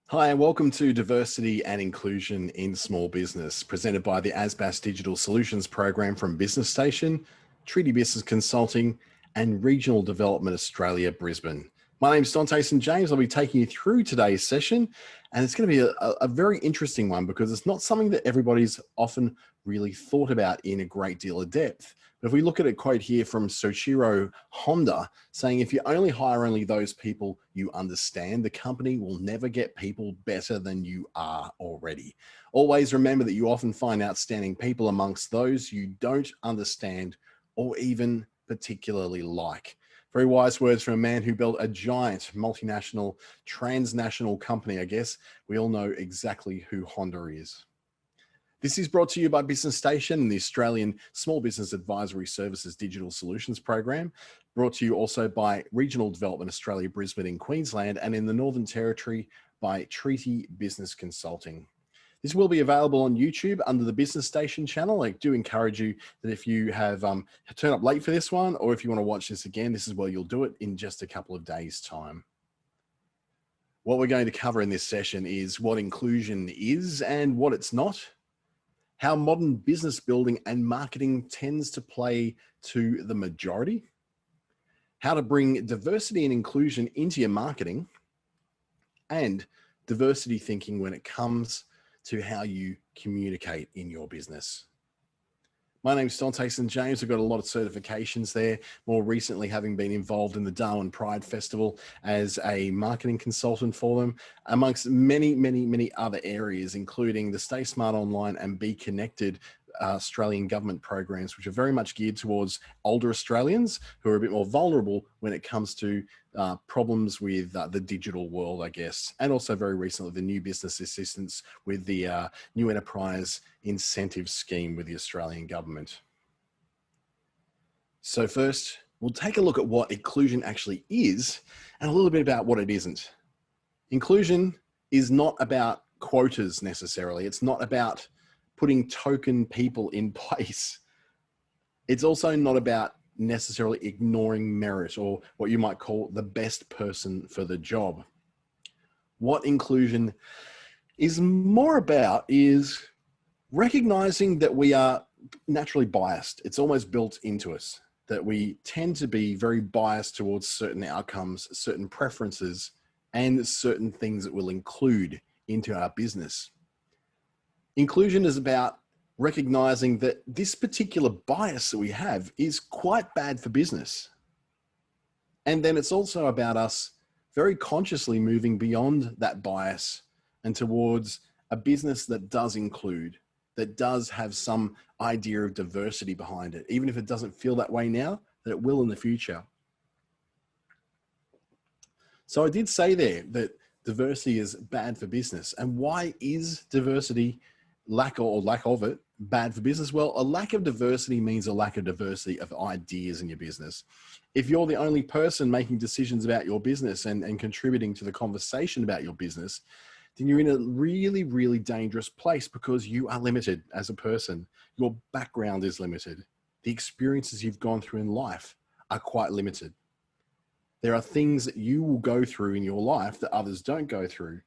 Hi, and welcome to Diversity and Inclusion in Small Business, presented by the ASBAS Digital Solutions Program from Business Station, Treaty Business Consulting, and Regional Development Australia, Brisbane. My name is Dante St James. I'll be taking you through today's session, and it's going to be a very interesting one because it's not something that everybody's often really thought about in a great deal of depth. But if we look at a quote here from Soichiro Honda saying, if you only hire only those people you understand, the company will never get people better than you are already. Always remember that you often find outstanding people amongst those you don't understand or even particularly like. Very wise words from a man who built a giant multinational, transnational company, I guess. We all know exactly who Honda is. This is brought to you by Business Station and the Australian Small Business Advisory Services Digital Solutions Program, brought to you also by Regional Development Australia, Brisbane in Queensland, and in the Northern Territory by Treaty Business Consulting. This will be available on YouTube under the Business Station channel. I do encourage you that if you have turned up late for this one, or if you want to watch this again, this is where you'll do it in just a couple of days' time. What we're going to cover in this session is what inclusion is and what it's not, how modern business building and marketing tends to play to the majority, how to bring diversity and inclusion into your marketing, and diversity thinking when it comes to how you communicate in your business. My name's Dante St James. I've got a lot of certifications there, more recently having been involved in the Darwin Pride Festival as a marketing consultant for them, amongst many other areas, including the Stay Smart Online and Be Connected Australian government programs, which are very much geared towards older Australians who are a bit more vulnerable when it comes to problems with the digital world, I guess. And also very recently, the new business assistance with the new enterprise incentive scheme with the Australian government. So first, we'll take a look at what inclusion actually is and a little bit about what it isn't. Inclusion is not about quotas necessarily. It's not about putting token people in place. It's also not about necessarily ignoring merit or what you might call the best person for the job. What inclusion is more about is recognizing that we are naturally biased. It's almost built into us that we tend to be very biased towards certain outcomes, certain preferences, and certain things that we'll include into our business. Inclusion is about recognizing that this particular bias that we have is quite bad for business. And then it's also about us very consciously moving beyond that bias and towards a business that does include, that does have some idea of diversity behind it, even if it doesn't feel that way now, that it will in the future. So I did say there that diversity is bad for business. And why is diversity, lack of it, bad for business? Well, a lack of diversity means a lack of diversity of ideas in your business. If you're the only person making decisions about your business and contributing to the conversation about your business, then you're in a really dangerous place because you are limited as a person. Your background is limited. The experiences you've gone through in life are quite limited. There are things that you will go through in your life that others don't go through,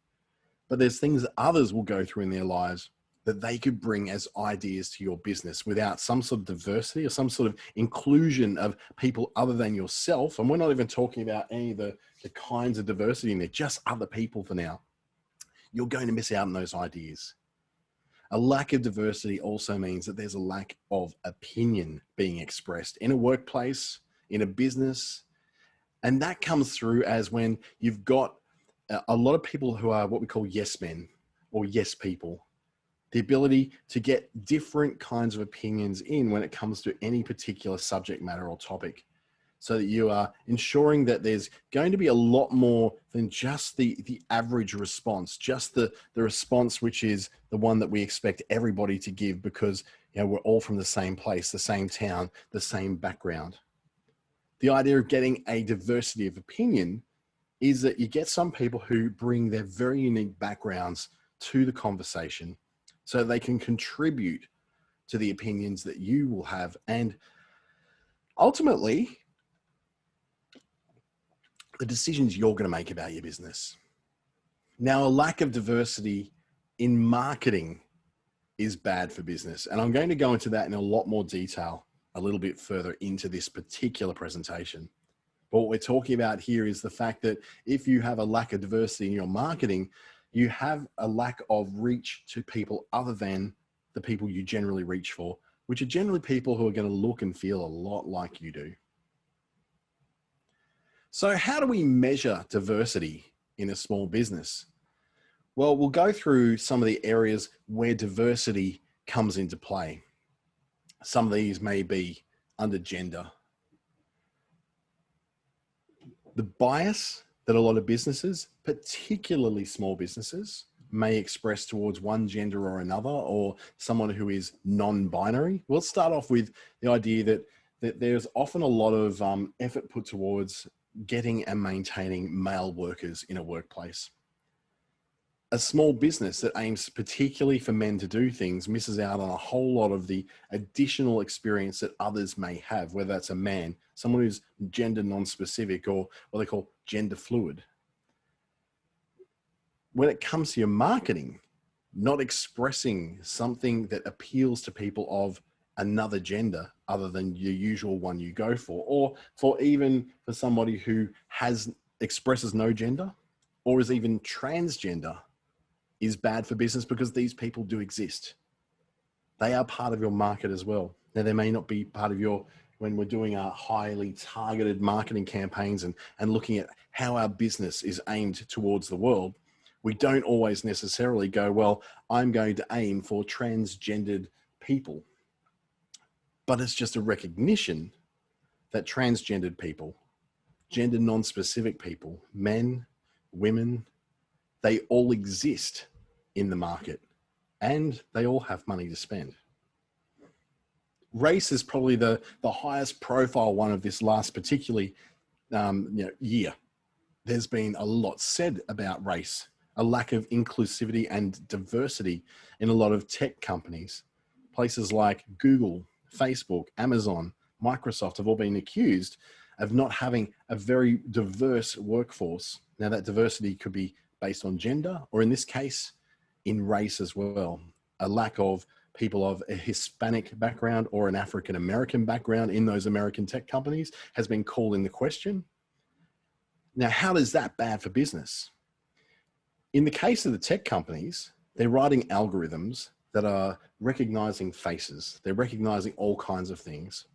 but there's things that others will go through in their lives that they could bring as ideas to your business without some sort of diversity or some sort of inclusion of people other than yourself. And we're not even talking about any of the kinds of diversity in there, just other people for now. You're going to miss out on those ideas. A lack of diversity also means that there's a lack of opinion being expressed in a workplace, in a business. And that comes through as when you've got a lot of people who are what we call yes men or yes people. The ability to get different kinds of opinions in when it comes to any particular subject matter or topic, so that you are ensuring that there's going to be a lot more than just the average response, just the response which is the one that we expect everybody to give because we're all from the same place, the same town, the same background. The idea of getting a diversity of opinion is that you get some people who bring their very unique backgrounds to the conversation so they can contribute to the opinions that you will have. And ultimately, the decisions you're going to make about your business. Now, a lack of diversity in marketing is bad for business. And I'm going to go into that in a lot more detail a little bit further into this particular presentation. But what we're talking about here is the fact that if you have a lack of diversity in your marketing, you have a lack of reach to people other than the people you generally reach for, which are generally people who are going to look and feel a lot like you do. So how do we measure diversity in a small business? Well, we'll go through some of the areas where diversity comes into play. Some of these may be under gender. The bias that a lot of businesses, particularly small businesses, may express towards one gender or another, or someone who is non-binary. We'll start off with the idea that there's often a lot of effort put towards getting and maintaining male workers in a workplace. A small business that aims particularly for men to do things misses out on a whole lot of the additional experience that others may have, whether that's a man, someone who's gender non-specific, or what they call gender fluid. When it comes to your marketing, not expressing something that appeals to people of another gender other than your usual one you go for, or for even for somebody who expresses no gender or is even transgender, is bad for business, because these people do exist. They are part of your market as well. Now, they may not be part of when we're doing our highly targeted marketing campaigns and looking at how our business is aimed towards the world, we don't always necessarily go, well, I'm going to aim for transgendered people. But it's just a recognition that transgendered people, gender non-specific people, men, women, they all exist in the market and they all have money to spend. Race is probably the highest profile one of this last particularly year. There's been a lot said about race, a lack of inclusivity and diversity in a lot of tech companies. Places like Google, Facebook, Amazon, Microsoft have all been accused of not having a very diverse workforce. Now, that diversity could be based on gender, or in this case, in race as well. A lack of people of a Hispanic background or an African-American background in those American tech companies has been called into question. Now, how is that bad for business? In the case of the tech companies, they're writing algorithms that are recognizing faces. They're recognizing all kinds of things.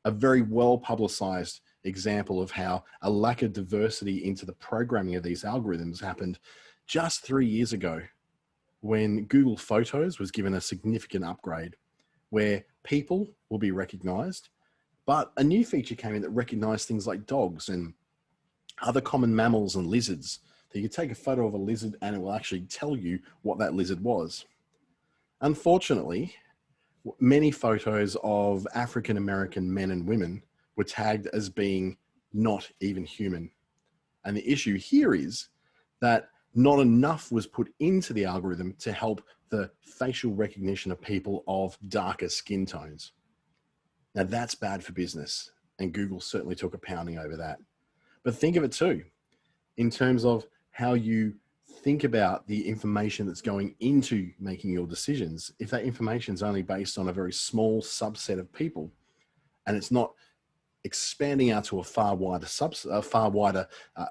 A very well-publicized example of how a lack of diversity into the programming of these algorithms happened just 3 years ago, when Google Photos was given a significant upgrade where people will be recognized, but a new feature came in that recognized things like dogs and other common mammals and lizards. So you could take a photo of a lizard and it will actually tell you what that lizard was. Unfortunately, many photos of African-American men and women were tagged as being not even human. And the issue here is that not enough was put into the algorithm to help the facial recognition of people of darker skin tones. Now, that's bad for business, and Google certainly took a pounding over that. But think of it too, in terms of how you think about the information that's going into making your decisions. If that information is only based on a very small subset of people, and it's not expanding out to a far wider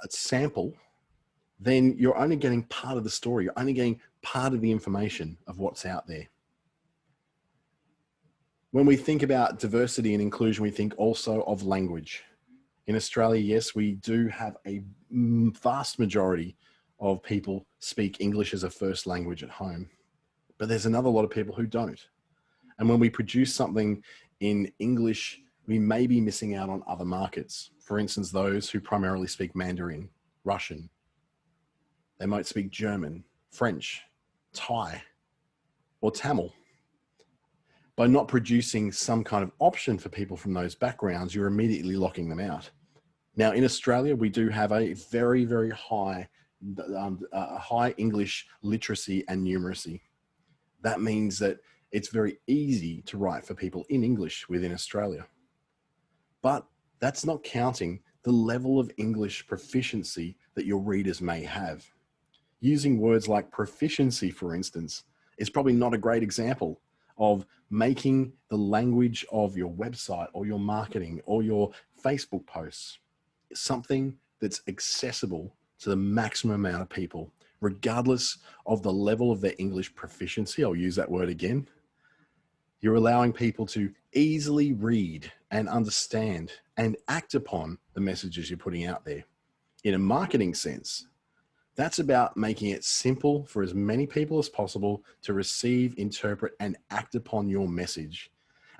sample, then you're only getting part of the story. You're only getting part of the information of what's out there. When we think about diversity and inclusion, we think also of language. In Australia, yes, we do have a vast majority of people speak English as a first language at home, but there's another lot of people who don't. And when we produce something in English, we may be missing out on other markets. For instance, those who primarily speak Mandarin, Russian. They might speak German, French, Thai, or Tamil. By not producing some kind of option for people from those backgrounds, you're immediately locking them out. Now, in Australia, we do have a very, very high English literacy and numeracy. That means that it's very easy to write for people in English within Australia. But that's not counting the level of English proficiency that your readers may have. Using words like proficiency, for instance, is probably not a great example of making the language of your website or your marketing or your Facebook posts something that's accessible to the maximum amount of people, regardless of the level of their English proficiency. I'll use that word again. You're allowing people to easily read and understand and act upon the messages you're putting out there. In a marketing sense, that's about making it simple for as many people as possible to receive, interpret, and act upon your message.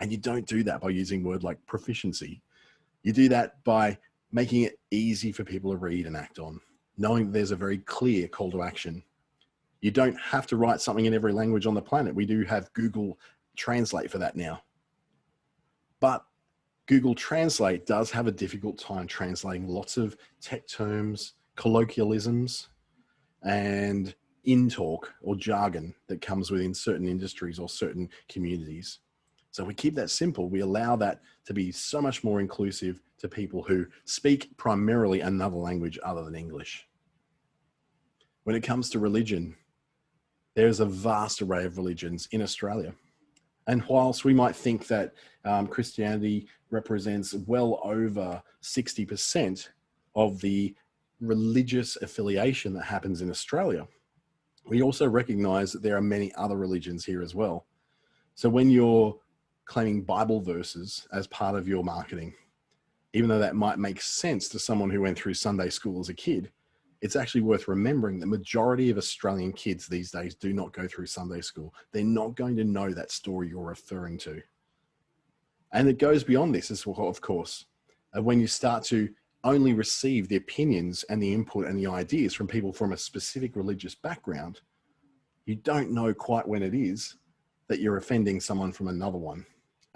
And you don't do that by using words like proficiency. You do that by making it easy for people to read and act on, knowing that there's a very clear call to action. You don't have to write something in every language on the planet. We do have Google Translate for that now. But Google Translate does have a difficult time translating lots of tech terms, colloquialisms, and in-talk or jargon that comes within certain industries or certain communities. So we keep that simple. We allow that to be so much more inclusive to people who speak primarily another language other than English. When it comes to religion, there's a vast array of religions in Australia. And whilst we might think that Christianity represents well over 60% of the religious affiliation that happens in Australia, we also recognize that there are many other religions here as well. So when you're claiming Bible verses as part of your marketing, even though that might make sense to someone who went through Sunday school as a kid, it's actually worth remembering the majority of Australian kids these days do not go through Sunday school. They're not going to know that story you're referring to. And it goes beyond this as well, of course. When you start to only receive the opinions and the input and the ideas from people from a specific religious background, you don't know quite when it is that you're offending someone from another one.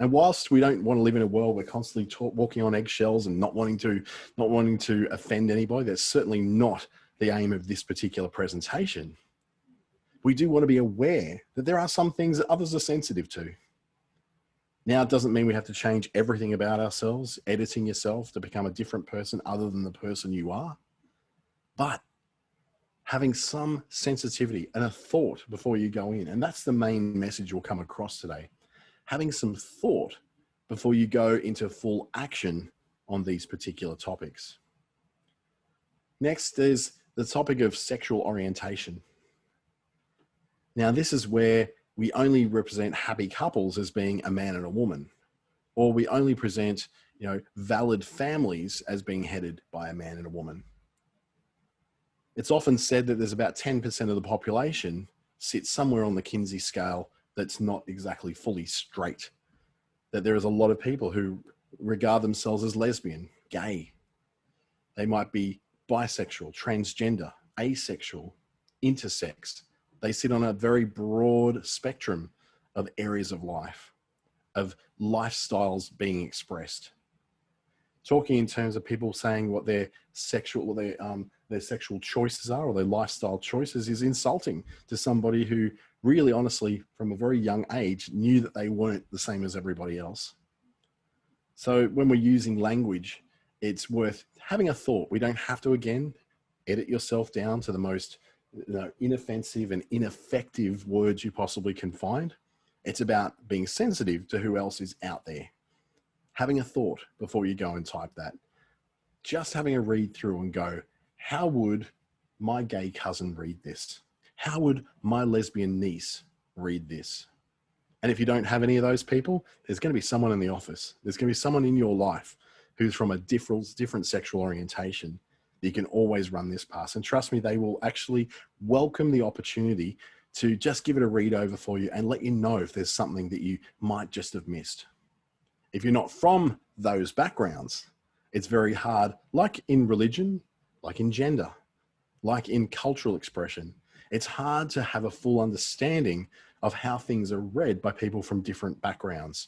And whilst we don't want to live in a world we're constantly walking on eggshells and not wanting to offend anybody, that's certainly not the aim of this particular presentation. We do want to be aware that there are some things that others are sensitive to. Now, it doesn't mean we have to change everything about ourselves, editing yourself to become a different person other than the person you are. But having some sensitivity and a thought before you go in. And that's the main message we'll come across today. Having some thought before you go into full action on these particular topics. Next is the topic of sexual orientation. Now, this is where we only represent happy couples as being a man and a woman, or we only present, valid families as being headed by a man and a woman. It's often said that there's about 10% of the population sits somewhere on the Kinsey scale that's not exactly fully straight. That there is a lot of people who regard themselves as lesbian, gay. They might be bisexual, transgender, asexual, intersex. They sit on a very broad spectrum of areas of life, of lifestyles being expressed. Talking in terms of people saying what their sexual choices are or their lifestyle choices is insulting to somebody who really honestly, from a very young age, knew that they weren't the same as everybody else. So when we're using language, it's worth having a thought. We don't have to, again, edit yourself down to the most inoffensive and ineffective words you possibly can find. It's about being sensitive to who else is out there. Having a thought before you go and type that. Just having a read through and go, how would my gay cousin read this? How would my lesbian niece read this? And if you don't have any of those people, there's going to be someone in the office. There's going to be someone in your life who's from a different sexual orientation. You can always run this past. And trust me, they will actually welcome the opportunity to just give it a read over for you and let you know if there's something that you might just have missed. If you're not from those backgrounds, it's very hard, like in religion, like in gender, like in cultural expression. It's hard to have a full understanding of how things are read by people from different backgrounds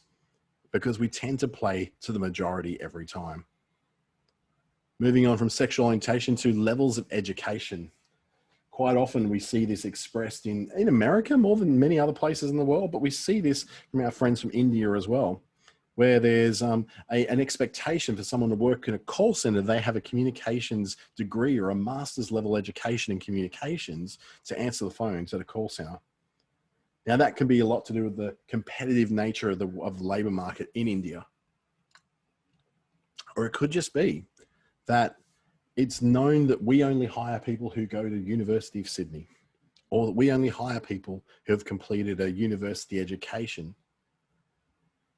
because we tend to play to the majority every time. Moving on from sexual orientation to levels of education. Quite often we see this expressed in America more than many other places in the world, but we see this from our friends from India as well. where there's an expectation for someone to work in a call center, they have a communications degree or a master's level education in communications to answer the phones at a call center. Now that can be a lot to do with the competitive nature of the labor market in India. Or it could just be that it's known that we only hire people who go to University of Sydney, or that we only hire people who have completed a university education.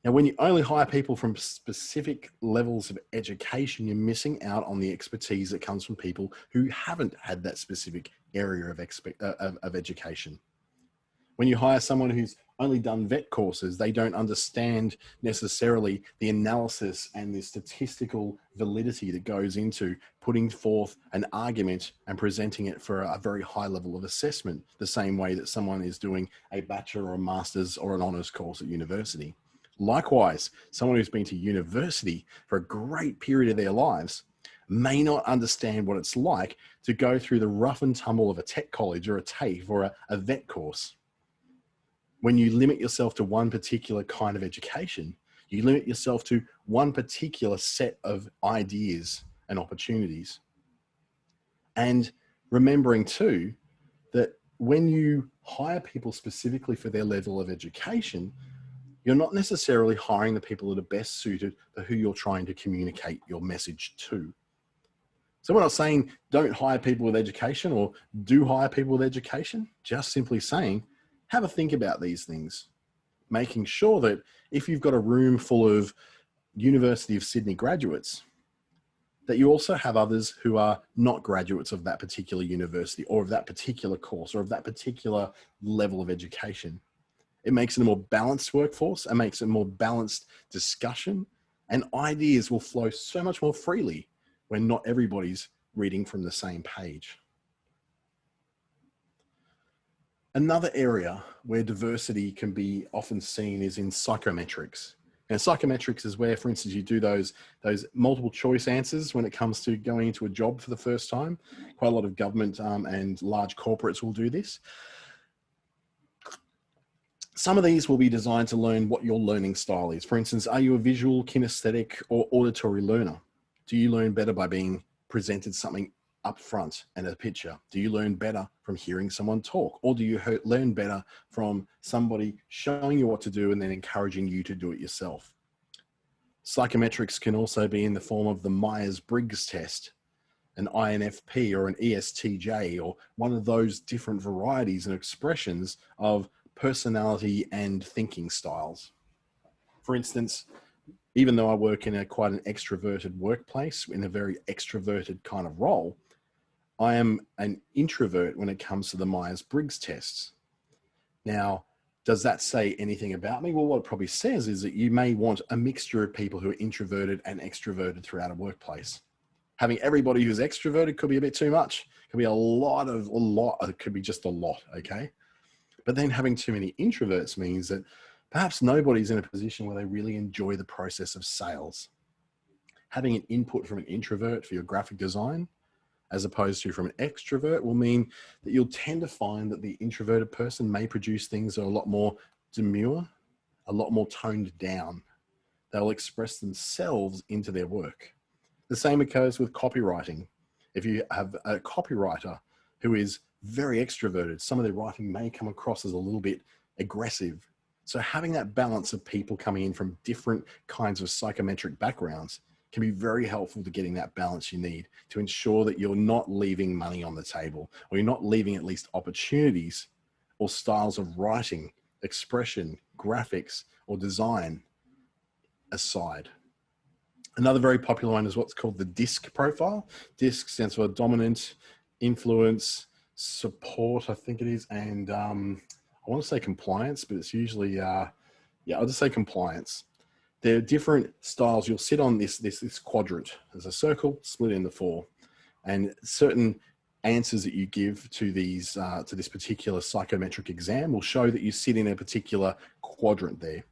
Now, when you only hire people from specific levels of education, you're missing out on the expertise that comes from people who haven't had that specific area of education. When you hire someone who's only done vet courses, they don't understand necessarily the analysis and the statistical validity that goes into putting forth an argument and presenting it for a very high level of assessment, the same way that someone is doing a bachelor or a master's or an honors course at university. Likewise, someone who's been to university for a great period of their lives may not understand what it's like to go through the rough and tumble of a tech college or a TAFE or a vet course. When you limit yourself to one particular kind of education, you limit yourself to one particular set of ideas and opportunities. And remembering too, that when you hire people specifically for their level of education, you're not necessarily hiring the people that are best suited for who you're trying to communicate your message to. So we're not saying don't hire people with education or do hire people with education, just simply saying, have a think about these things, making sure that if you've got a room full of University of Sydney graduates, that you also have others who are not graduates of that particular university or of that particular course or of that particular level of education. It makes it a more balanced workforce. It makes it a more balanced discussion, and ideas will flow so much more freely when not everybody's reading from the same page. Another area where diversity can be often seen is in psychometrics. And psychometrics is where, for instance, you do those multiple choice answers when it comes to going into a job for the first time. Quite a lot of government and large corporates will do this. Some of these will be designed to learn what your learning style is. For instance, are you a visual, kinesthetic, or auditory learner? Do you learn better by being presented something up front and a picture? Do you learn better from hearing someone talk? Or do you learn better from somebody showing you what to do and then encouraging you to do it yourself? Psychometrics can also be in the form of the Myers-Briggs test, an INFP or an ESTJ, or one of those different varieties and expressions of personality and thinking styles. For instance, even though I work in quite an extroverted workplace, in a very extroverted kind of role, I am an introvert when it comes to the Myers-Briggs tests. Now, does that say anything about me? Well, what it probably says is that you may want a mixture of people who are introverted and extroverted throughout a workplace. Having everybody who's extroverted could be a bit too much. It could be it could be just a lot, okay? But then having too many introverts means that perhaps nobody's in a position where they really enjoy the process of sales. Having an input from an introvert for your graphic design, as opposed to from an extrovert, will mean that you'll tend to find that the introverted person may produce things that are a lot more demure, a lot more toned down. They'll express themselves into their work. The same occurs with copywriting. If you have a copywriter who is very extroverted, some of their writing may come across as a little bit aggressive. So having that balance of people coming in from different kinds of psychometric backgrounds can be very helpful to getting that balance you need to ensure that you're not leaving money on the table, or you're not leaving at least opportunities or styles of writing, expression, graphics, or design aside. Another very popular one is what's called the DISC profile. DISC stands for dominant, influence, support, I think it is, and I want to say compliance, but it's usually, I'll just say compliance. There are different styles. You'll sit on this quadrant. There's a circle split into four, and certain answers that you give to these to this particular psychometric exam will show that you sit in a particular quadrant there.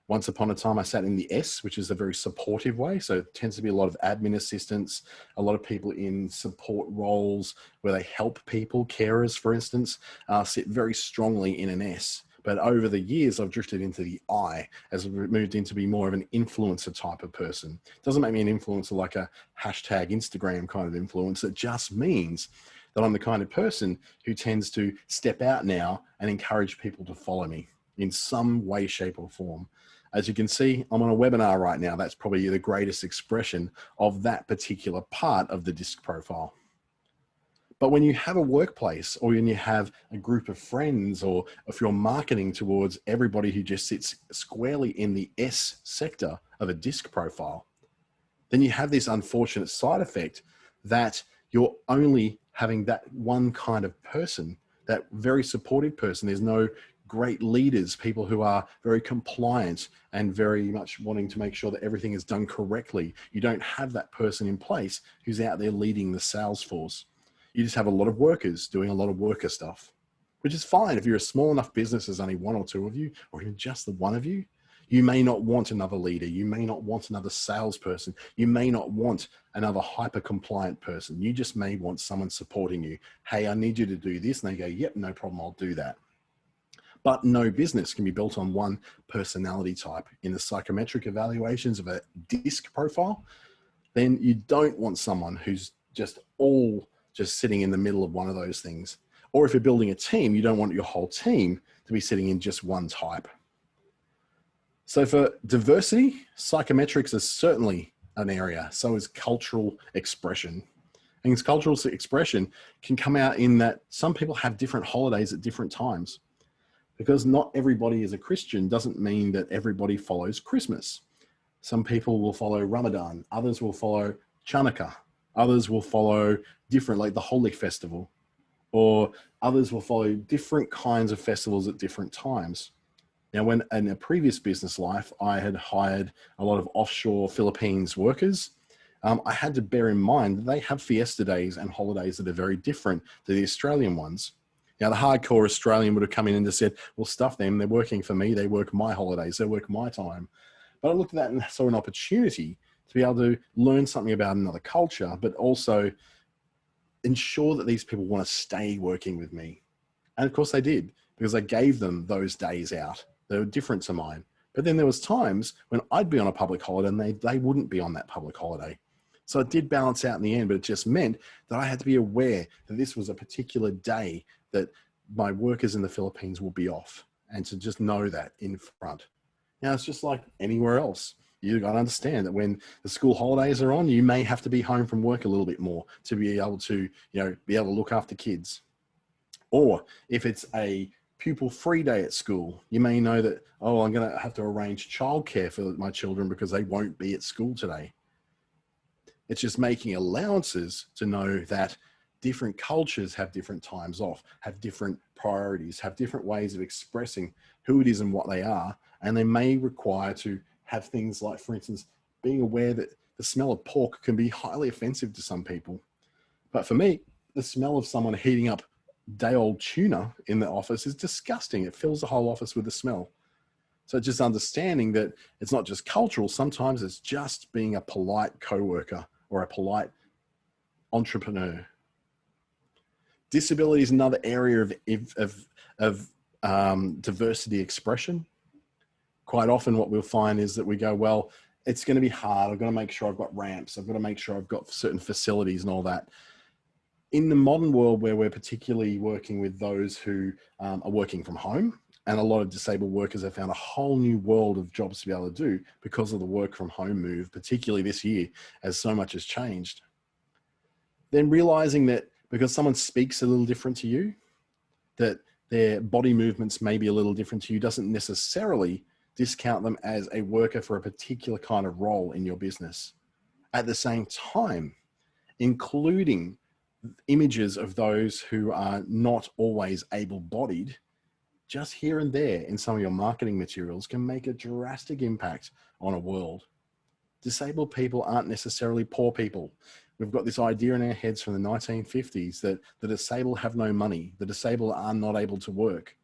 Once upon a time, I sat in the S, which is a very supportive way. So it tends to be a lot of admin assistants, a lot of people in support roles where they help people, carers, for instance, sit very strongly in an S. But over the years, I've drifted into the I as I've moved into be more of an influencer type of person. Doesn't make me an influencer like a hashtag Instagram kind of influencer. It just means that I'm the kind of person who tends to step out now and encourage people to follow me in some way, shape, or form. As you can see, I'm on a webinar right now. That's probably the greatest expression of that particular part of the DISC profile. But when you have a workplace, or when you have a group of friends, or if you're marketing towards everybody who just sits squarely in the S sector of a DISC profile, then you have this unfortunate side effect that you're only having that one kind of person, that very supportive person. There's no great leaders, people who are very compliant and very much wanting to make sure that everything is done correctly. You don't have that person in place who's out there leading the sales force. You just have a lot of workers doing a lot of worker stuff, which is fine. If you're a small enough business, there's only one or two of you, or even just the one of you, you may not want another leader. You may not want another salesperson. You may not want another hyper compliant person. You just may want someone supporting you. Hey, I need you to do this. And they go, yep, no problem. I'll do that. But no business can be built on one personality type. In the psychometric evaluations of a DISC profile, then you don't want someone who's just sitting in the middle of one of those things. Or if you're building a team, you don't want your whole team to be sitting in just one type. So for diversity, psychometrics is certainly an area. So is cultural expression. And cultural expression can come out in that some people have different holidays at different times. Because not everybody is a Christian doesn't mean that everybody follows Christmas. Some people will follow Ramadan. Others will follow Chanukah. Others will follow different, like the Holy Festival. Or others will follow different kinds of festivals at different times. Now, when in a previous business life, I had hired a lot of offshore Philippines workers, I had to bear in mind that they have fiesta days and holidays that are very different to the Australian ones. Now, the hardcore Australian would have come in and just said, well, stuff them. They're working for me. They work my holidays. They work my time. But I looked at that and saw an opportunity to be able to learn something about another culture, but also ensure that these people want to stay working with me. And of course they did, because I gave them those days out. They were different to mine. But then there was times when I'd be on a public holiday and they wouldn't be on that public holiday. So it did balance out in the end, but it just meant that I had to be aware that this was a particular day that my workers in the Philippines will be off, and to just know that in front. Now, it's just like anywhere else. You got to understand that when the school holidays are on, you may have to be home from work a little bit more to be able to, be able to look after kids. Or if it's a pupil-free day at school, you may know that, oh, I'm going to have to arrange childcare for my children because they won't be at school today. It's just making allowances to know that different cultures have different times off, have different priorities, have different ways of expressing who it is and what they are. And they may require to have things like, for instance, being aware that the smell of pork can be highly offensive to some people. But for me, the smell of someone heating up day-old tuna in the office is disgusting. It fills the whole office with the smell. So just understanding that it's not just cultural, sometimes it's just being a polite coworker or a polite entrepreneur. Disability is another area of diversity expression. Quite often what we'll find is that we go, well, it's going to be hard. I've got to make sure I've got ramps. I've got to make sure I've got certain facilities and all that. In the modern world, where we're particularly working with those who are working from home, and a lot of disabled workers have found a whole new world of jobs to be able to do because of the work from home move, particularly this year, as so much has changed. Then realizing that because someone speaks a little different to you, that their body movements may be a little different to you, doesn't necessarily discount them as a worker for a particular kind of role in your business. At the same time, including images of those who are not always able-bodied, just here and there in some of your marketing materials, can make a drastic impact on a world. Disabled people aren't necessarily poor people. We've got this idea in our heads from the 1950s that the disabled have no money, the disabled are not able to work.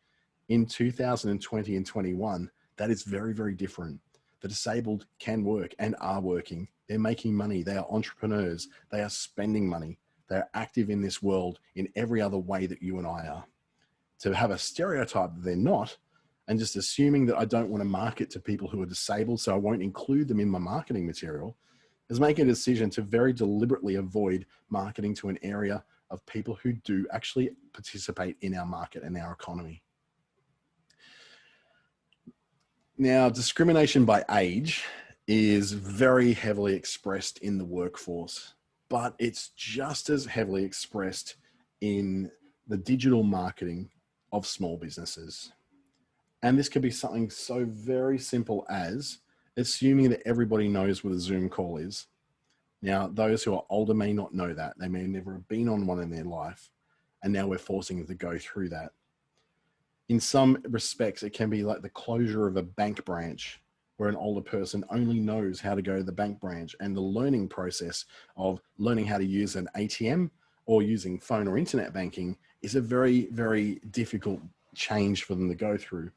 In 2020 and 21, that is very, very different. The disabled can work and are working. They're making money. They are entrepreneurs. They are spending money. They're active in this world in every other way that you and I are. To have a stereotype that they're not and just assuming that I don't want to market to people who are disabled, so I won't include them in my marketing material, is making a decision to very deliberately avoid marketing to an area of people who do actually participate in our market and our economy. Now, discrimination by age is very heavily expressed in the workforce, but it's just as heavily expressed in the digital marketing of small businesses. And this could be something so very simple as assuming that everybody knows what a Zoom call is. Now, those who are older may not know that. They may never have been on one in their life. And now we're forcing them to go through that. In some respects, it can be like the closure of a bank branch where an older person only knows how to go to the bank branch, and the learning process of learning how to use an ATM or using phone or internet banking is a very, very difficult change for them to go through.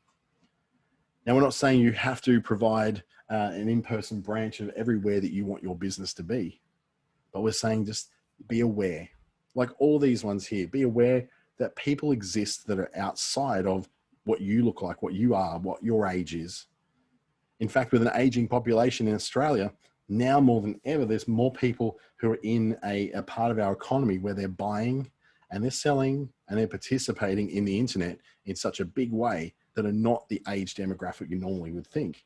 Now, we're not saying you have to provide an in-person branch of everywhere that you want your business to be, but we're saying just be aware. Like all these ones here, be aware that people exist that are outside of what you look like, what you are, what your age is. In fact, with an aging population in Australia, now more than ever, there's more people who are in a part of our economy where they're buying and they're selling and they're participating in the internet in such a big way that are not the age demographic you normally would think.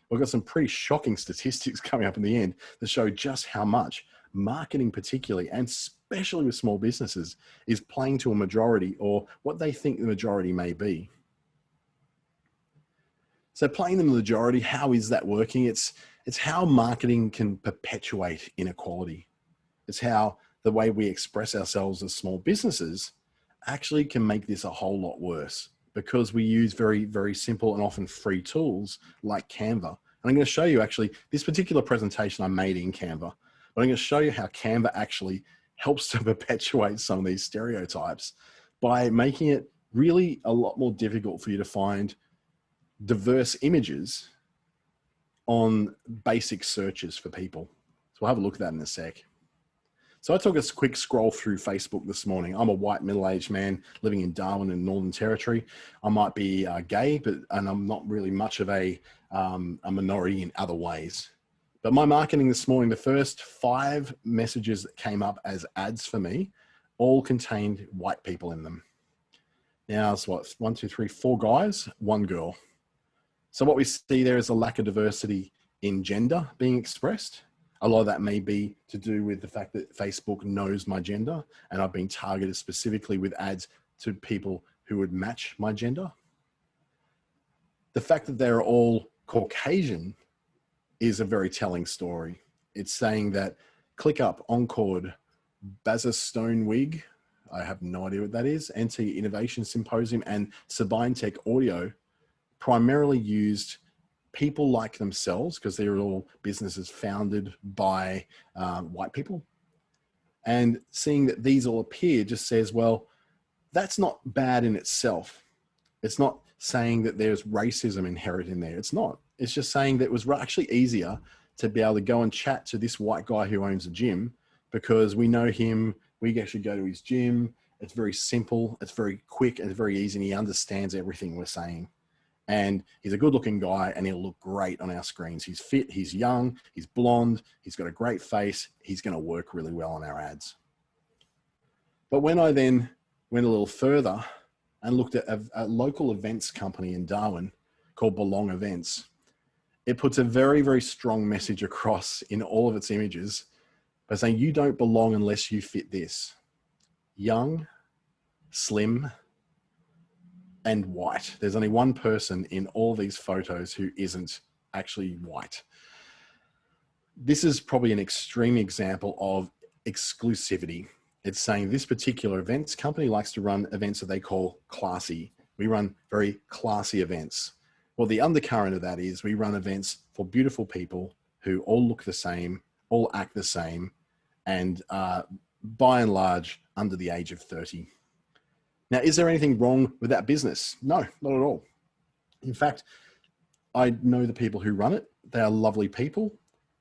We've got some pretty shocking statistics coming up in the end that show just how much marketing particularly, and especially with small businesses, is playing to a majority or what they think the majority may be. So playing the majority, how is that working? It's how marketing can perpetuate inequality. It's how the way we express ourselves as small businesses actually can make this a whole lot worse, because we use very, very simple and often free tools like Canva. And I'm going to show you actually this particular presentation I made in Canva, but I'm going to show you how Canva actually helps to perpetuate some of these stereotypes by making it really a lot more difficult for you to find diverse images on basic searches for people. So we'll have a look at that in a sec. So I took a quick scroll through Facebook this morning. I'm a white middle-aged man living in Darwin in Northern Territory. I might be gay, and I'm not really much of a minority in other ways. But my marketing this morning, the first 5 messages that came up as ads for me, all contained white people in them. Now it's what, 1, 2, 3, 4 guys, 1 girl. So what we see there is a lack of diversity in gender being expressed. A lot of that may be to do with the fact that Facebook knows my gender, and I've been targeted specifically with ads to people who would match my gender. The fact that they're all Caucasian is a very telling story. It's saying that ClickUp, Encord, Bazastone Wig, I have no idea what that is, NT Innovation Symposium, and Sabine Tech Audio primarily used people like themselves, because they're all businesses founded by white people. And seeing that these all appear just says, well, that's not bad in itself. It's not saying that there's racism inherent in there. It's not. It's just saying that it was actually easier to be able to go and chat to this white guy who owns a gym, because we know him, we actually go to his gym. It's very simple, it's very quick, and it's very easy, and he understands everything we're saying. And he's a good looking guy, and he'll look great on our screens. He's fit, he's young, he's blonde, he's got a great face. He's going to work really well on our ads. But when I then went a little further and looked at a local events company in Darwin called Belong Events, it puts a very, very strong message across in all of its images by saying you don't belong unless you fit this: young, slim, and white. There's only one person in all these photos who isn't actually white. This is probably an extreme example of exclusivity. It's saying this particular events company likes to run events that they call classy. We run very classy events. Well, the undercurrent of that is we run events for beautiful people who all look the same, all act the same, and by and large under the age of 30. Now, is there anything wrong with that business? No, not at all. In fact, I know the people who run it. They are lovely people,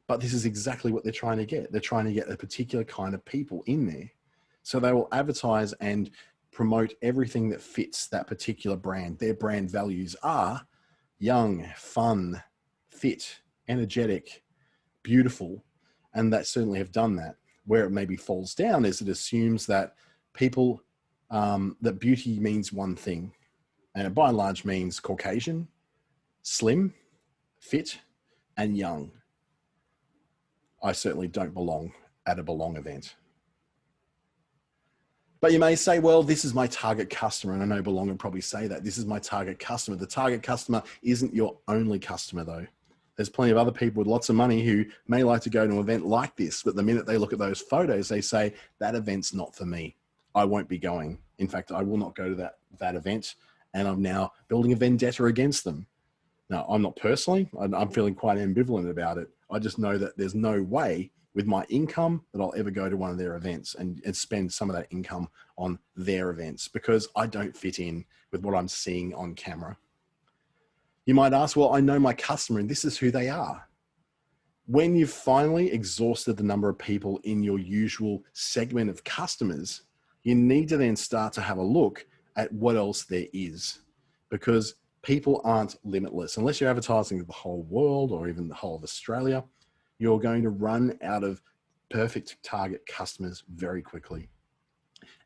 but this is exactly what they're trying to get. They're trying to get a particular kind of people in there. So they will advertise and promote everything that fits that particular brand. Their brand values are young, fun, fit, energetic, beautiful, and that certainly have done that. Where it maybe falls down is it assumes that people, that beauty means one thing, and it by and large means Caucasian, slim, fit, and young. I certainly don't belong at a Belong event. But you may say, well, this is my target customer. And I know Belong would probably say that. This is my target customer. The target customer isn't your only customer, though. There's plenty of other people with lots of money who may like to go to an event like this, but the minute they look at those photos, they say, that event's not for me. I won't be going. In fact, I will not go to that event. And I'm now building a vendetta against them. Now, I'm not personally, I'm feeling quite ambivalent about it. I just know that there's no way with my income that I'll ever go to one of their events and spend some of that income on their events because I don't fit in with what I'm seeing on camera. You might ask, well, I know my customer and this is who they are. When you've finally exhausted the number of people in your usual segment of customers, you need to then start to have a look at what else there is, because people aren't limitless. Unless you're advertising to the whole world or even the whole of Australia, you're going to run out of perfect target customers very quickly.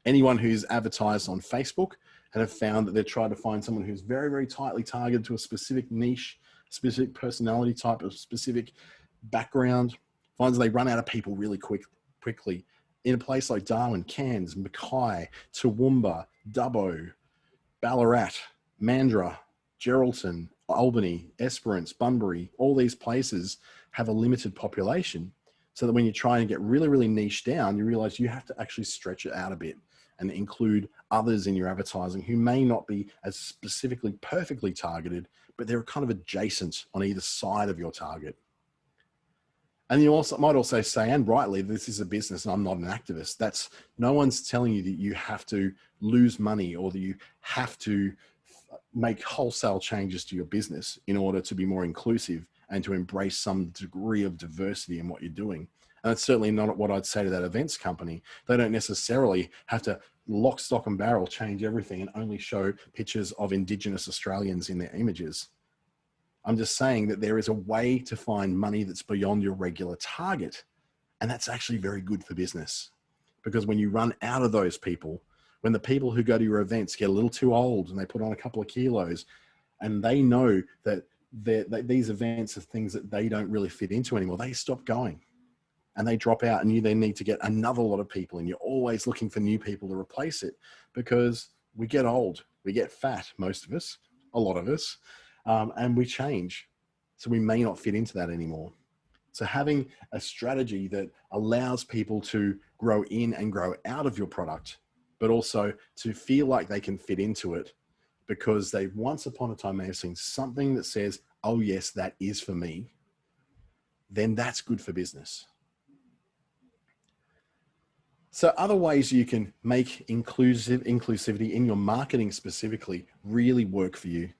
Anyone who's advertised on Facebook and have found that they're trying to find someone who's very, very tightly targeted to a specific niche, specific personality type, a specific background, finds they run out of people really quickly. In a place like Darwin, Cairns, Mackay, Toowoomba, Dubbo, Ballarat, Mandurah, Geraldton, Albany, Esperance, Bunbury, all these places have a limited population, so that when you try and get really, really niche down, you realize you have to actually stretch it out a bit and include others in your advertising who may not be as specifically perfectly targeted, but they're kind of adjacent on either side of your target. And you also might also say, and rightly, this is a business and I'm not an activist. That's, no one's telling you that you have to lose money or that you have to make wholesale changes to your business in order to be more inclusive and to embrace some degree of diversity in what you're doing. And that's certainly not what I'd say to that events company. They don't necessarily have to lock, stock and barrel change everything and only show pictures of Indigenous Australians in their images. I'm just saying that there is a way to find money that's beyond your regular target. And that's actually very good for business, because when you run out of those people, when the people who go to your events get a little too old and they put on a couple of kilos and they know that these events are things that they don't really fit into anymore, they stop going and they drop out, and you then need to get another lot of people, and you're always looking for new people to replace it, because we get old, we get fat, most of us, a lot of us, and we change. So we may not fit into that anymore. So having a strategy that allows people to grow in and grow out of your product, but also to feel like they can fit into it because they once upon a time may have seen something that says, oh yes, that is for me, then that's good for business. So other ways you can make inclusivity in your marketing specifically really work for you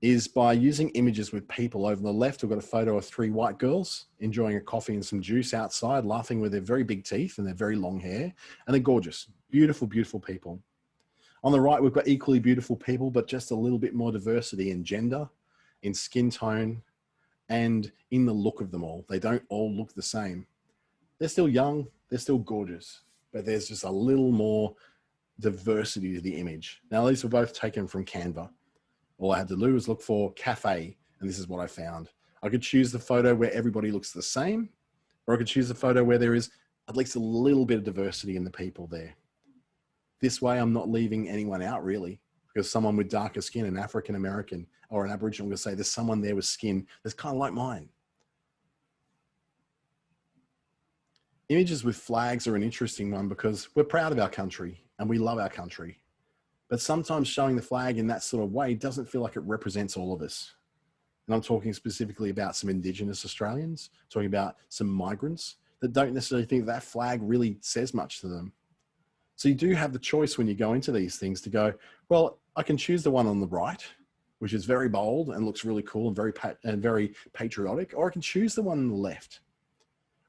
is by using images with people. Over on the left, we've got a photo of 3 white girls enjoying a coffee and some juice outside, laughing with their very big teeth and their very long hair. And they're gorgeous, beautiful, beautiful people. On the right, we've got equally beautiful people, but just a little bit more diversity in gender, in skin tone, and in the look of them all. They don't all look the same. They're still young, they're still gorgeous, but there's just a little more diversity to the image. Now, these were both taken from Canva. All I had to do was look for cafe, and this is what I found. I could choose the photo where everybody looks the same, or I could choose the photo where there is at least a little bit of diversity in the people there. This way, I'm not leaving anyone out really, because someone with darker skin, an African American or an Aboriginal, will say there's someone there with skin that's kind of like mine. Images with flags are an interesting one because we're proud of our country and we love our country. But sometimes showing the flag in that sort of way doesn't feel like it represents all of us. And I'm talking specifically about some Indigenous Australians, talking about some migrants that don't necessarily think that flag really says much to them. So you do have the choice when you go into these things to go, well, I can choose the one on the right, which is very bold and looks really cool and very patriotic, or I can choose the one on the left,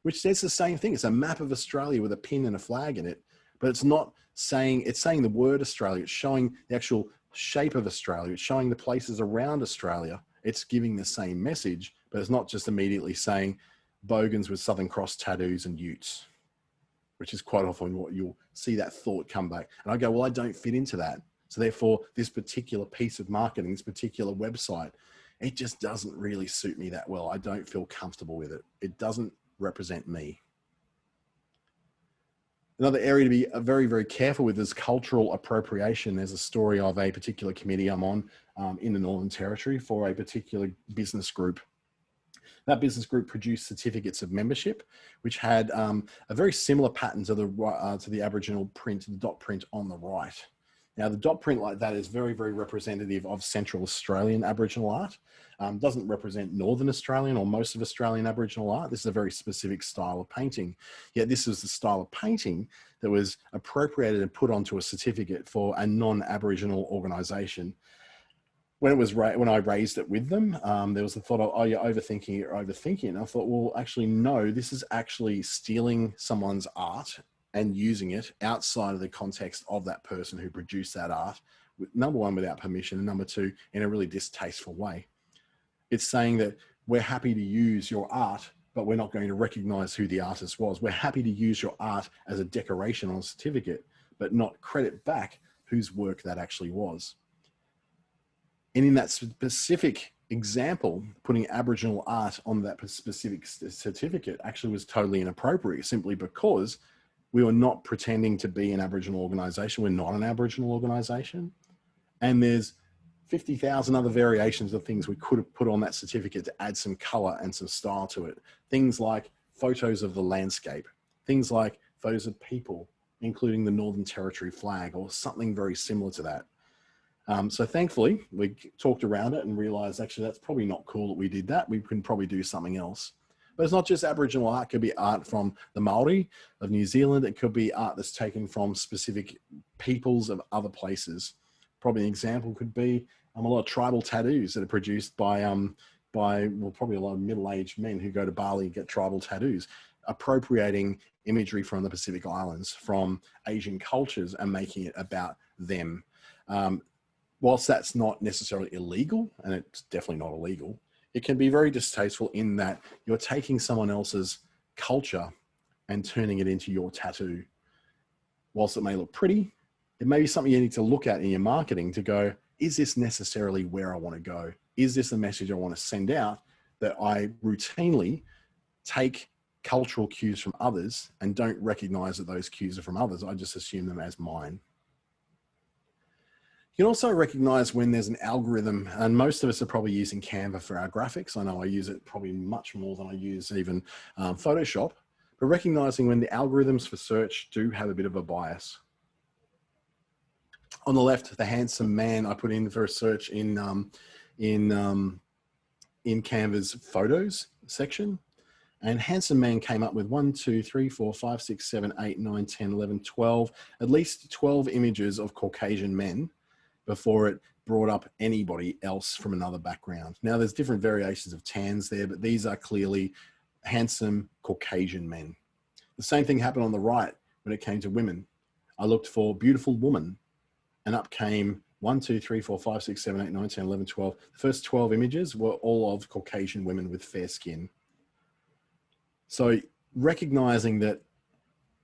which says the same thing. It's a map of Australia with a pin and a flag in it, but it's not it's saying the word Australia, it's showing the actual shape of Australia, it's showing the places around Australia. It's giving the same message, but it's not just immediately saying bogans with Southern Cross tattoos and utes, which is quite often what you'll see that thought come back. And I go, well, I don't fit into that. So therefore, this particular piece of marketing, this particular website, it just doesn't really suit me that well. I don't feel comfortable with it. It doesn't represent me. Another area to be very, very careful with is cultural appropriation. There's a story of a particular committee I'm on in the Northern Territory for a particular business group. That business group produced certificates of membership, which had a very similar pattern to the Aboriginal print, the dot print on the right. Now, the dot print like that is very, very representative of Central Australian Aboriginal art. Doesn't represent Northern Australian or most of Australian Aboriginal art. This is a very specific style of painting. Yet this is the style of painting that was appropriated and put onto a certificate for a non-Aboriginal organisation. When I raised it with them, there was the thought of, oh, you're overthinking it. And I thought, well, actually, no, this is actually stealing someone's art and using it outside of the context of that person who produced that art, number one, without permission, and number two, in a really distasteful way. It's saying that we're happy to use your art, but we're not going to recognize who the artist was. We're happy to use your art as a decoration on a certificate, but not credit back whose work that actually was. And in that specific example, putting Aboriginal art on that specific certificate actually was totally inappropriate, simply because we were not pretending to be an Aboriginal organisation. We're not an Aboriginal organisation. And there's 50,000 other variations of things we could have put on that certificate to add some colour and some style to it. Things like photos of the landscape, things like photos of people, including the Northern Territory flag or something very similar to that. So thankfully, we talked around it and realised actually that's probably not cool that we did that. We can probably do something else. But it's not just Aboriginal art. It could be art from the Maori of New Zealand. It could be art that's taken from specific peoples of other places. Probably an example could be a lot of tribal tattoos that are produced by probably a lot of middle-aged men who go to Bali and get tribal tattoos, appropriating imagery from the Pacific Islands, from Asian cultures, and making it about them. Whilst that's not necessarily illegal, and it's definitely not illegal, it can be very distasteful in that you're taking someone else's culture and turning it into your tattoo. Whilst it may look pretty, it may be something you need to look at in your marketing to go, is this necessarily where I want to go? Is this the message I want to send out, that I routinely take cultural cues from others and don't recognize that those cues are from others? I just assume them as mine. You can also recognize when there's an algorithm, and most of us are probably using Canva for our graphics. I know I use it probably much more than I use even Photoshop, but recognizing when the algorithms for search do have a bit of a bias. On the left, the handsome man I put in for a search in Canva's photos section. And handsome man came up with 1, 2, 3, 4, 5, 6, 7, 8, 9, 10, 11, 12, at least 12 images of Caucasian men before it brought up anybody else from another background. Now there's different variations of tans there, but these are clearly handsome Caucasian men. The same thing happened on the right when it came to women. I looked for beautiful woman, and up came 1, 2, 3, 4, 5, 6, 7, 8, 9, 10, 11, 12. The first 12 images were all of Caucasian women with fair skin. So recognizing that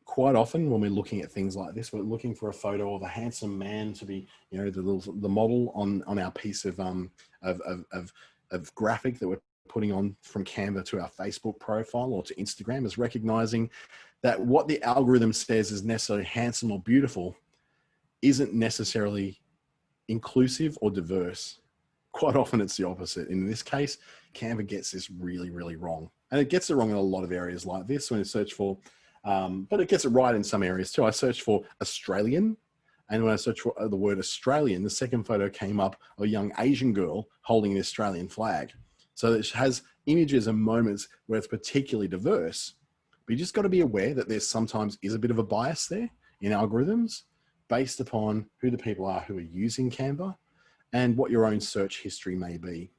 quite often when we're looking at things like this, we're looking for a photo of a handsome man to be, you know, the model on our piece of graphic that we're putting on from Canva to our Facebook profile or to Instagram, is recognizing that what the algorithm says is necessarily handsome or beautiful isn't necessarily inclusive or diverse. Quite often it's the opposite. In this case, Canva gets this really, really wrong. And it gets it wrong in a lot of areas like this when you search for, but it gets it right in some areas too. I searched for Australian, and when I searched for the word Australian, the second photo came up of a young Asian girl holding the Australian flag. So it has images and moments where it's particularly diverse, but you just got to be aware that there sometimes is a bit of a bias there in algorithms based upon who the people are who are using Canva and what your own search history may be.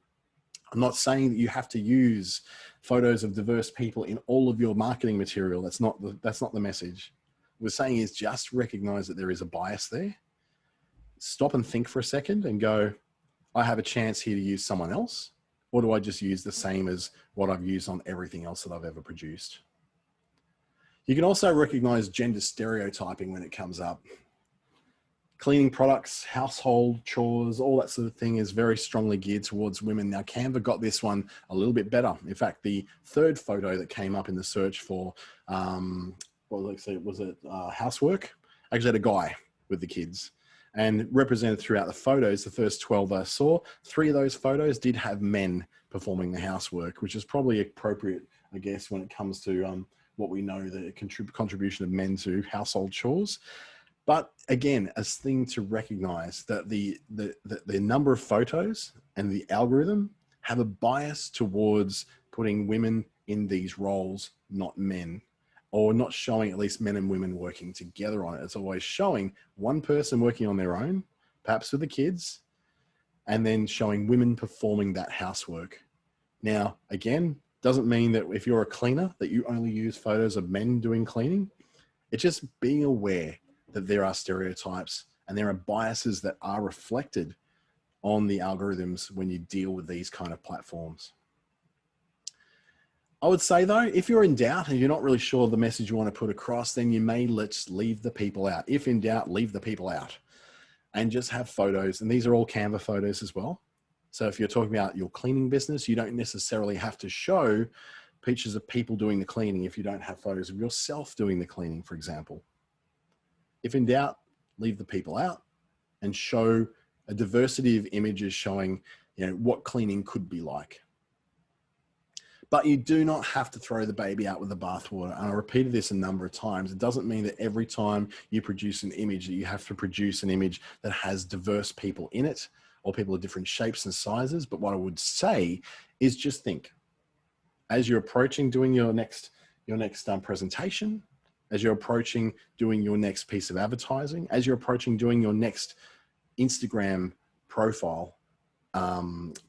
I'm not saying that you have to use photos of diverse people in all of your marketing material. That's not the message. we're saying is just recognize that there is a bias there. Stop and think for a second and go, I have a chance here to use someone else, or do I just use the same as what I've used on everything else that I've ever produced? You can also recognize gender stereotyping when it comes up. Cleaning products, household chores, all that sort of thing is very strongly geared towards women. Now, Canva got this one a little bit better. In fact, the third photo that came up in the search for, housework, actually had a guy with the kids. And represented throughout the photos, the first 12 I saw, 3 of those photos did have men performing the housework, which is probably appropriate, I guess, when it comes to what we know, the contribution of men to household chores. But again, a thing to recognize that the number of photos and the algorithm have a bias towards putting women in these roles, not men, or not showing at least men and women working together on it. It's always showing one person working on their own, perhaps with the kids, and then showing women performing that housework. Now, again, doesn't mean that if you're a cleaner that you only use photos of men doing cleaning. It's just being aware that there are stereotypes and there are biases that are reflected on the algorithms when you deal with these kind of platforms. I would say though, if you're in doubt and you're not really sure the message you want to put across, then you may let's leave the people out. If in doubt, leave the people out and just have photos. And these are all Canva photos as well. So if you're talking about your cleaning business, you don't necessarily have to show pictures of people doing the cleaning if you don't have photos of yourself doing the cleaning, for example. If in doubt, leave the people out and show a diversity of images showing, what cleaning could be like. But you do not have to throw the baby out with the bathwater. And I repeated this a number of times. It doesn't mean that every time you produce an image that you have to produce an image that has diverse people in it or people of different shapes and sizes. But what I would say is just think, as you're approaching doing your next presentation, as you're approaching doing your next piece of advertising, as you're approaching doing your next Instagram profile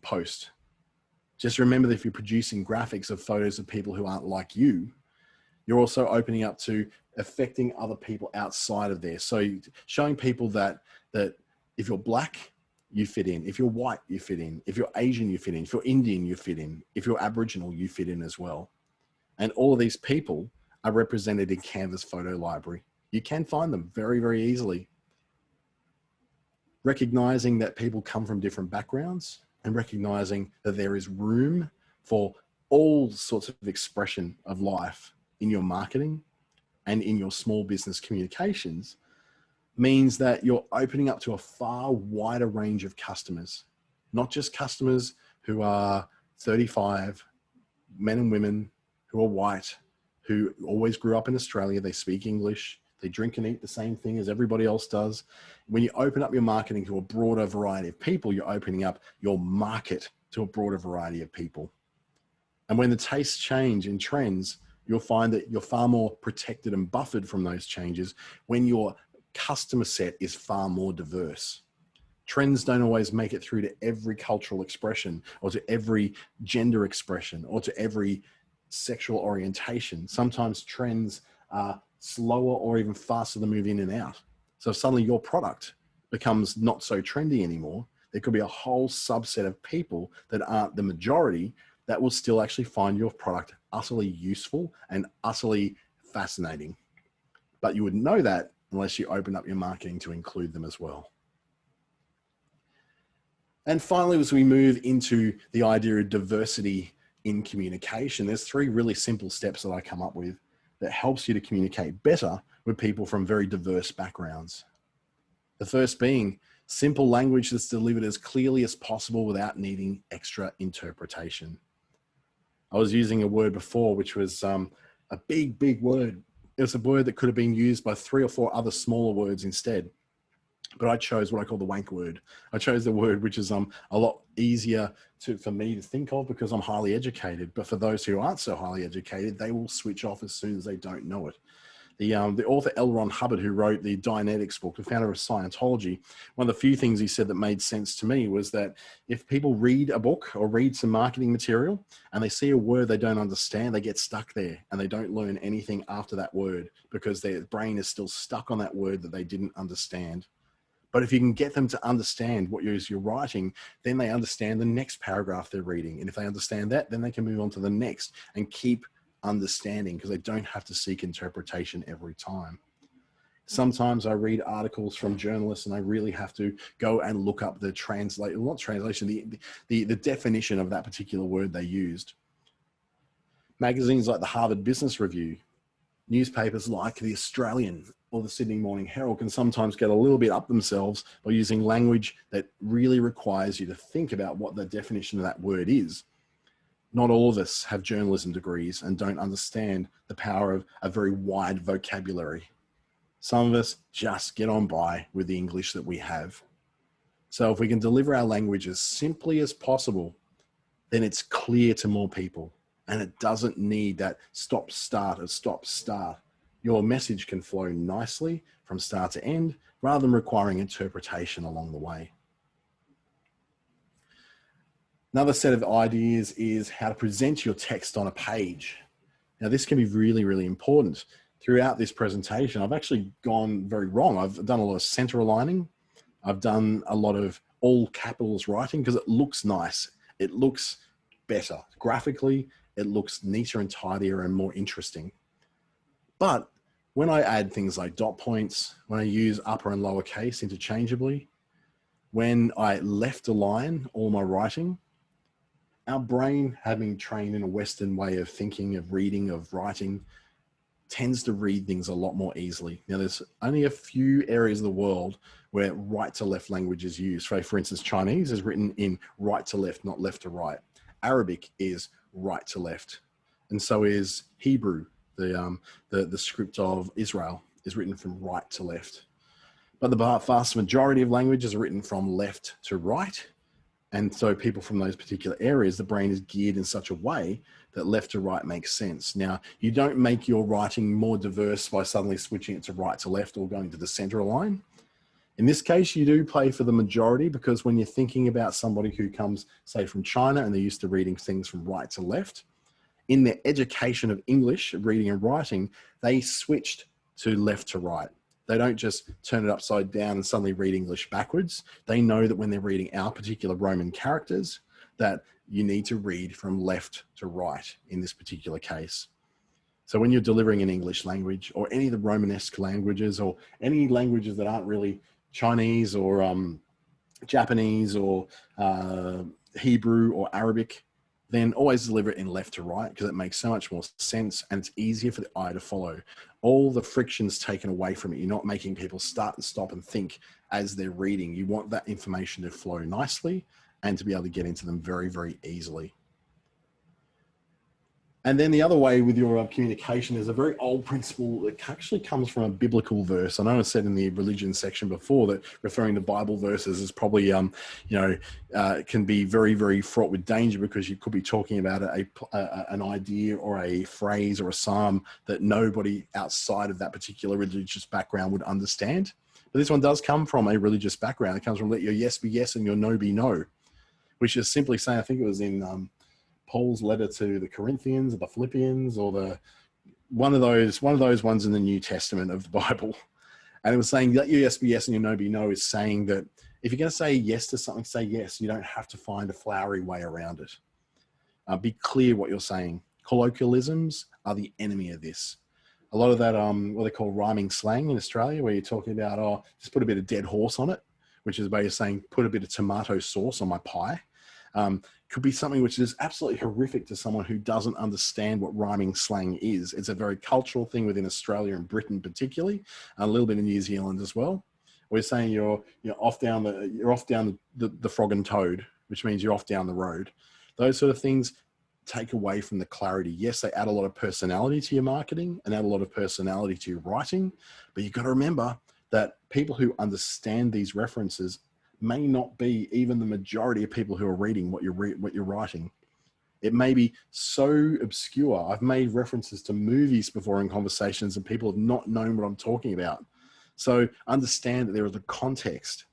post, just remember that if you're producing graphics of photos of people who aren't like you, you're also opening up to affecting other people outside of there. So showing people that if you're black, you fit in. If you're white, you fit in. If you're Asian, you fit in. If you're Indian, you fit in. If you're Aboriginal, you fit in as well. And all of these people are represented in Canva's photo library. You can find them very, very easily. Recognizing that people come from different backgrounds and recognizing that there is room for all sorts of expression of life in your marketing and in your small business communications means that you're opening up to a far wider range of customers, not just customers who are 35, men and women who are white, who always grew up in Australia, they speak English, they drink and eat the same thing as everybody else does. When you open up your marketing to a broader variety of people, you're opening up your market to a broader variety of people. And when the tastes change in trends, you'll find that you're far more protected and buffered from those changes when your customer set is far more diverse. Trends don't always make it through to every cultural expression or to every gender expression or to every sexual orientation. Sometimes trends are slower or even faster to move in and out. So if suddenly your product becomes not so trendy anymore, there could be a whole subset of people that aren't the majority that will still actually find your product utterly useful and utterly fascinating. But you wouldn't know that unless you open up your marketing to include them as well. And finally, as we move into the idea of diversity in communication, there's 3 really simple steps that I come up with that helps you to communicate better with people from very diverse backgrounds. The first being simple language that's delivered as clearly as possible without needing extra interpretation. I was using a word before, which was a big word. It was a word that could have been used by 3 or 4 other smaller words instead. But I chose what I call the wank word. I chose the word which is a lot easier for me to think of because I'm highly educated. But for those who aren't so highly educated, they will switch off as soon as they don't know it. The author L. Ron Hubbard, who wrote the Dianetics book, the founder of Scientology, one of the few things he said that made sense to me was that if people read a book or read some marketing material and they see a word they don't understand, they get stuck there and they don't learn anything after that word because their brain is still stuck on that word that they didn't understand. But if you can get them to understand what you're writing, then they understand the next paragraph they're reading. And if they understand that, then they can move on to the next and keep understanding, because they don't have to seek interpretation every time. Sometimes I read articles from journalists and I really have to go and look up the the definition of that particular word they used. Magazines like the Harvard Business Review, newspapers like the Australian or the Sydney Morning Herald can sometimes get a little bit up themselves by using language that really requires you to think about what the definition of that word is. Not all of us have journalism degrees and don't understand the power of a very wide vocabulary. Some of us just get on by with the English that we have. So if we can deliver our language as simply as possible, then it's clear to more people. And it doesn't need that stop-start or stop-start. Your message can flow nicely from start to end rather than requiring interpretation along the way. Another set of ideas is how to present your text on a page. Now, this can be really, really important. Throughout this presentation, I've actually gone very wrong. I've done a lot of center aligning. I've done a lot of all capitals writing because it looks nice. It looks better. Graphically, it looks neater and tidier and more interesting. But when I add things like dot points, when I use upper and lower case interchangeably, when I left align all my writing, our brain, having trained in a Western way of thinking, of reading, of writing, tends to read things a lot more easily. Now, there's only a few areas of the world where right to left language is used. For instance, Chinese is written in right to left, not left to right. Arabic is right to left. And so is Hebrew. The script of Israel is written from right to left. But the vast majority of languages are written from left to right. And so people from those particular areas, the brain is geared in such a way that left to right makes sense. Now, you don't make your writing more diverse by suddenly switching it to right to left or going to the center line. In this case, you do play for the majority, because when you're thinking about somebody who comes, say, from China and they're used to reading things from right to left, in their education of English, reading and writing, they switched to left to right. They don't just turn it upside down and suddenly read English backwards. They know that when they're reading our particular Roman characters, that you need to read from left to right in this particular case. So when you're delivering an English language or any of the Romanesque languages or any languages that aren't really Chinese or Japanese or Hebrew or Arabic, then always deliver it in left to right, because it makes so much more sense and it's easier for the eye to follow. All the friction's taken away from it. You're not making people start and stop and think as they're reading. You want that information to flow nicely and to be able to get into them very, very easily. And then the other way with your communication is a very old principle that actually comes from a biblical verse. I know I said in the religion section before that referring to Bible verses is probably, can be very, very fraught with danger, because you could be talking about an idea or a phrase or a psalm that nobody outside of that particular religious background would understand. But this one does come from a religious background. It comes from let your yes be yes and your no be no, which is simply saying, I think it was in Paul's letter to the Corinthians or the Philippians or one of those ones in the New Testament of the Bible. And it was saying let your yes be yes and your no be no is saying that if you're going to say yes to something, say yes. You don't have to find a flowery way around it. Be clear what you're saying. Colloquialisms are the enemy of this. A lot of that, what they call rhyming slang in Australia, where you're talking about, just put a bit of dead horse on it, which is a way of saying put a bit of tomato sauce on my pie. Could be something which is absolutely horrific to someone who doesn't understand what rhyming slang is. It's a very cultural thing within Australia and Britain particularly, a little bit in New Zealand as well. We're saying you're off down the frog and toad, which means you're off down the road. Those sort of things take away from the clarity. Yes, they add a lot of personality to your marketing and add a lot of personality to your writing, but you've got to remember that people who understand these references may not be even the majority of people who are reading what you're writing. It may be so obscure. I've made references to movies before in conversations and people have not known what I'm talking about. So understand that there is a context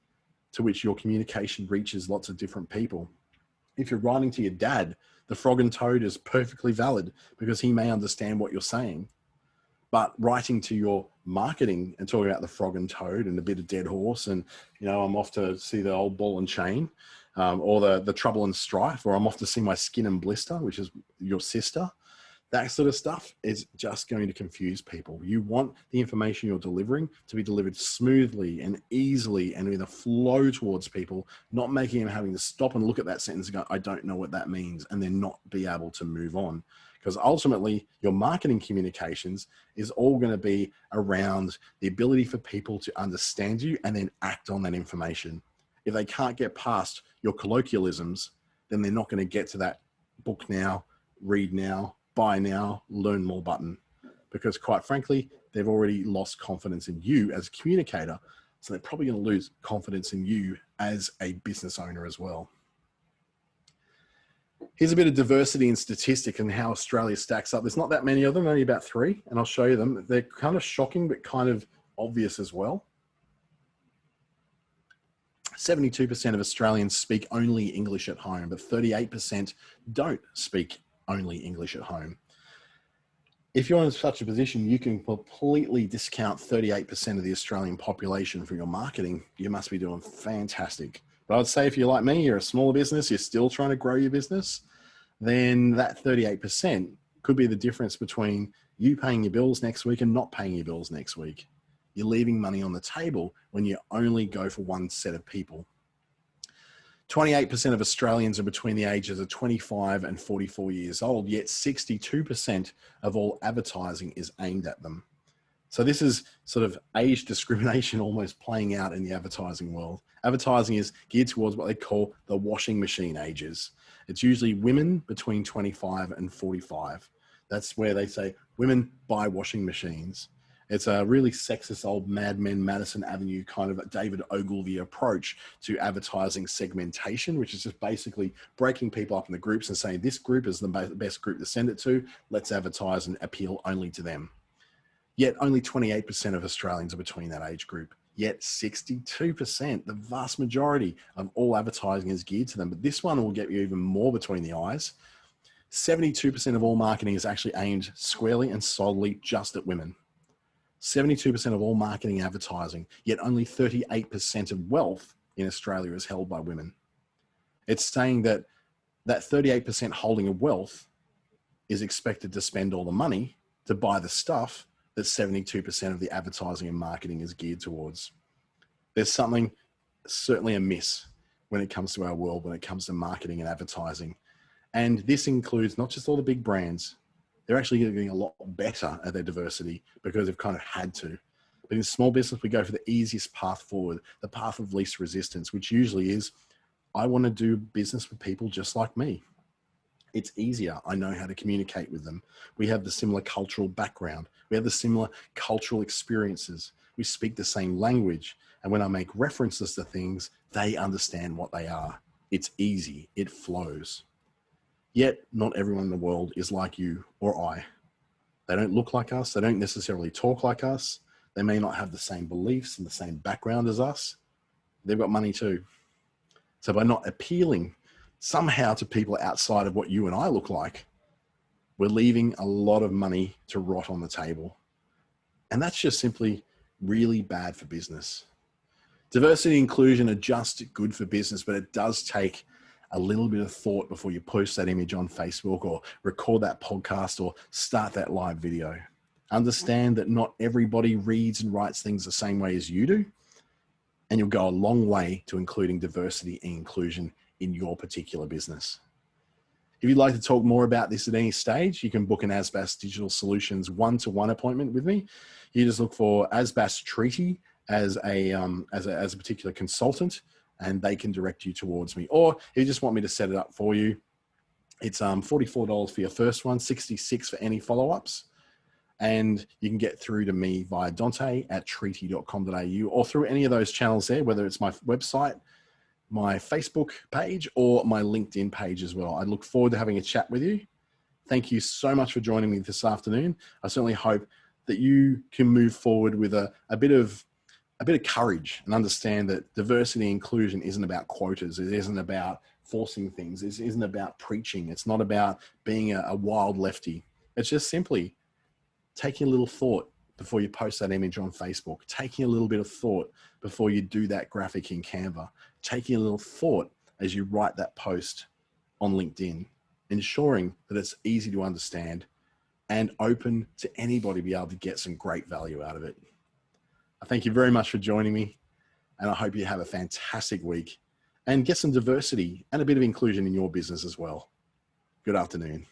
to which your communication reaches lots of different people. If you're writing to your dad, the frog and toad is perfectly valid because he may understand what you're saying. But writing to your marketing and talking about the frog and toad and a bit of dead horse and, I'm off to see the old ball and chain, or the trouble and strife, or I'm off to see my skin and blister, which is your sister. That sort of stuff is just going to confuse people. You want the information you're delivering to be delivered smoothly and easily and with a flow towards people, not making them having to stop and look at that sentence and go, I don't know what that means, and then not be able to move on. Because ultimately, your marketing communications is all going to be around the ability for people to understand you and then act on that information. If they can't get past your colloquialisms, then they're not going to get to that book now, read now, buy now, learn more button. Because quite frankly, they've already lost confidence in you as a communicator. So they're probably going to lose confidence in you as a business owner as well. Here's a bit of diversity in statistic and how Australia stacks up. There's not that many of them, only about 3, and I'll show you them. They're kind of shocking, but kind of obvious as well. 72% of Australians speak only English at home, but 38% don't speak only English at home. If you're in such a position, you can completely discount 38% of the Australian population for your marketing. You must be doing fantastic. But I'd say if you're like me, you're a smaller business, you're still trying to grow your business, then that 38% could be the difference between you paying your bills next week and not paying your bills next week. You're leaving money on the table when you only go for one set of people. 28% of Australians are between the ages of 25 and 44 years old, yet 62% of all advertising is aimed at them. So this is sort of age discrimination almost playing out in the advertising world. Advertising is geared towards what they call the washing machine ages. It's usually women between 25 and 45. That's where they say women buy washing machines. It's a really sexist old Mad Men, Madison Avenue kind of David Ogilvy approach to advertising segmentation, which is just basically breaking people up into groups and saying this group is the best group to send it to. Let's advertise and appeal only to them. Yet only 28% of Australians are between that age group. Yet 62%, the vast majority of all advertising is geared to them. But this one will get you even more between the eyes. 72% of all marketing is actually aimed squarely and solely just at women. 72% of all marketing advertising, yet only 38% of wealth in Australia is held by women. It's saying that that 38% holding of wealth is expected to spend all the money to buy the stuff that 72% of the advertising and marketing is geared towards. There's something certainly amiss when it comes to our world, when it comes to marketing and advertising. And this includes not just all the big brands. They're actually getting a lot better at their diversity because they've kind of had to. But in small business, we go for the easiest path forward, the path of least resistance, which usually is, I want to do business with people just like me. It's easier. I know how to communicate with them. We have the similar cultural background. We have the similar cultural experiences. We speak the same language. And when I make references to things, they understand what they are. It's easy. It flows. Yet not everyone in the world is like you or I. They don't look like us. They don't necessarily talk like us. They may not have the same beliefs and the same background as us. They've got money too. So by not appealing somehow to people outside of what you and I look like, we're leaving a lot of money to rot on the table. And that's just simply really bad for business. Diversity and inclusion are just good for business, but it does take a little bit of thought before you post that image on Facebook or record that podcast or start that live video. Understand that not everybody reads and writes things the same way as you do, and you'll go a long way to including diversity and inclusion in your particular business. If you'd like to talk more about this at any stage, you can book an ASBAS Digital Solutions one-to-one appointment with me. You just look for ASBAS Treaty as a particular consultant, and they can direct you towards me. Or if you just want me to set it up for you, it's $44 for your first one, $66 for any follow-ups. And you can get through to me via Dante@treaty.com.au or through any of those channels there, whether it's my website, my Facebook page or my LinkedIn page as well. I look forward to having a chat with you. Thank you so much for joining me this afternoon. I certainly hope that you can move forward with a bit of courage and understand that diversity and inclusion isn't about quotas. It isn't about forcing things. It isn't about preaching. It's not about being a wild lefty. It's just simply taking a little thought before you post that image on Facebook, taking a little bit of thought before you do that graphic in Canva, taking a little thought as you write that post on LinkedIn, ensuring that it's easy to understand and open to anybody be able to get some great value out of it. I thank you very much for joining me, and I hope you have a fantastic week and get some diversity and a bit of inclusion in your business as well. Good afternoon.